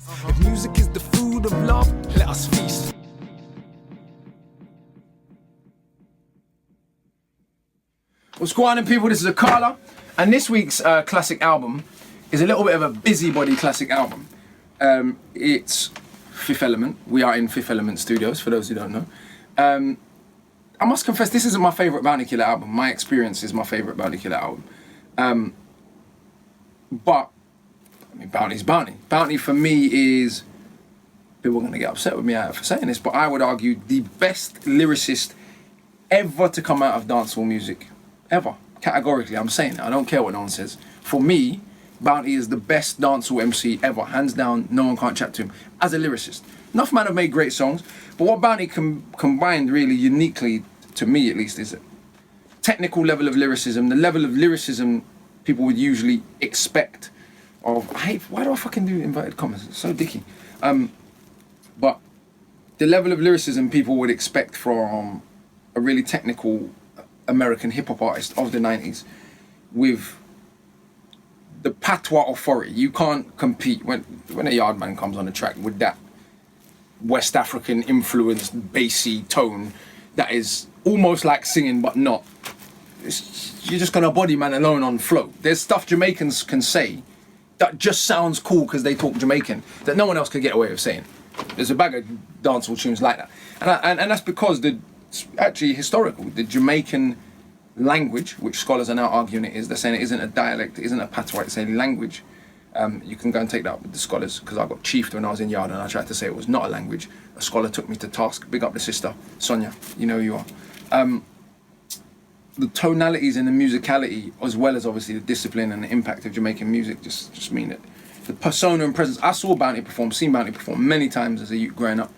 If music is the food of love, let us feast. What's going on, people? This is Akala, and this week's classic album is a little bit of a busybody classic album. It's Fifth Element. We are in Fifth Element Studios, for those who don't know. I must confess, this isn't my favourite Bounty Killer album. My Experience is my favourite Bounty Killer album. But, I mean, Bounty's Bounty. Bounty for me is, people are going to get upset with me for saying this, but I would argue the best lyricist ever to come out of dancehall music. Ever. Categorically, I'm saying it. I don't care what no one says. For me, Bounty is the best dancehall MC ever. Hands down, no one can't chat to him. As a lyricist. Enough man have made great songs, but what Bounty combined really uniquely, to me at least, is a technical level of lyricism, the level of lyricism people would usually expect of, why do I fucking do inverted commas? It's so dicky. But the level of lyricism people would expect from a really technical American hip-hop artist of the 90s with the patois authority. You can't compete when a Yardman comes on the track with that West African influenced bassy tone that is almost like singing but not. You're just gonna body man alone on flow. There's stuff Jamaicans can say that just sounds cool because they talk Jamaican that no one else could get away with saying. There's a bag of dancehall tunes like that, and that's because it's actually historical. The Jamaican language, which scholars are now arguing it is, they're saying it isn't a dialect, it isn't a patois, it's a language. You can go and take that up with the scholars, because I got chiefed when I was in Yard and I tried to say it was not a language. A scholar took me to task. Big up the sister, Sonia, you know who you are. The tonalities and the musicality, as well as obviously the discipline and the impact of Jamaican music, just mean that the persona and presence. I saw Bounty perform, seen Bounty perform many times as a youth growing up.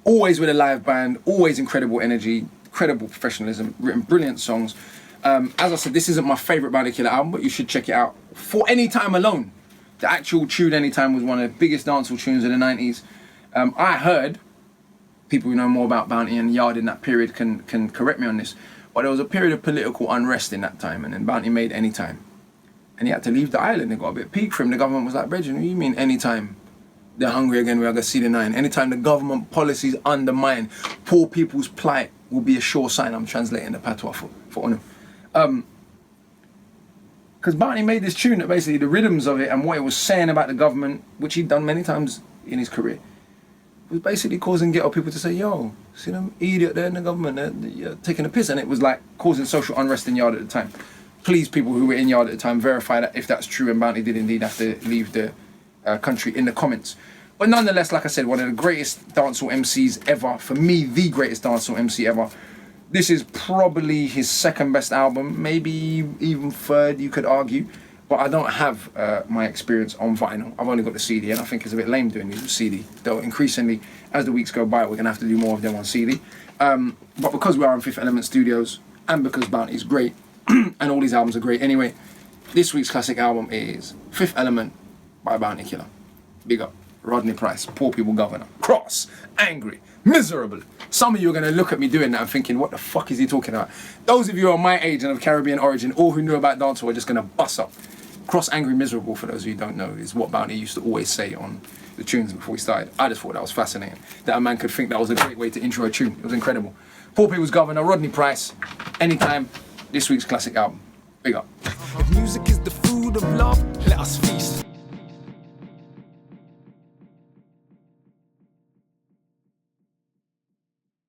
Always with a live band, always incredible energy, incredible professionalism, written brilliant songs. As I said, this isn't my favourite Bounty Killer album, but you should check it out for Any Time alone. The actual tune Anytime was one of the biggest dancehall tunes of the 90s. I heard, people who know more about Bounty and Yard in that period can correct me on this, but there was a period of political unrest in that time, and then Bounty made Anytime. And he had to leave the island. It got a bit peak for him. The government was like, Bridget, what do you mean anytime they're hungry again, we're going to see the nine? Anytime the government policies undermine poor people's plight will be a sure sign. I'm translating the patois for Onu. Because Bounty made this tune that basically the rhythms of it and what it was saying about the government, which he'd done many times in his career, was basically causing ghetto people to say, yo, see them idiot there in the government, they're taking a piss. And it was like causing social unrest in Yard at the time. Please, people who were in Yard at the time, verify that if that's true and Bounty did indeed have to leave the country in the comments. But nonetheless, like I said, one of the greatest dancehall MCs ever. For me, the greatest dancehall MC ever. This is probably his second best album, maybe even third, you could argue. But I don't have My Experience on vinyl. I've only got the CD, and I think it's a bit lame doing these with CD. Though increasingly, as the weeks go by, we're going to have to do more of them on CD. But because we are in Fifth Element Studios, and because Bounty is great, and all these albums are great anyway, this week's classic album is Fifth Element by Bounty Killer. Big up. Rodney Price, Poor People Governor. Cross, angry, miserable. Some of you are going to look at me doing that and thinking, what the fuck is he talking about? Those of you who are my age and of Caribbean origin, or who knew about dancehall, are just going to bust up. Cross, angry, miserable, for those of you who don't know, is what Bounty used to always say on the tunes before we started. I just thought that was fascinating, that a man could think that was a great way to intro a tune. It was incredible. Poor People's Governor, Rodney Price, Anytime, this week's classic album. Big up. If music is the food of love, let us feast.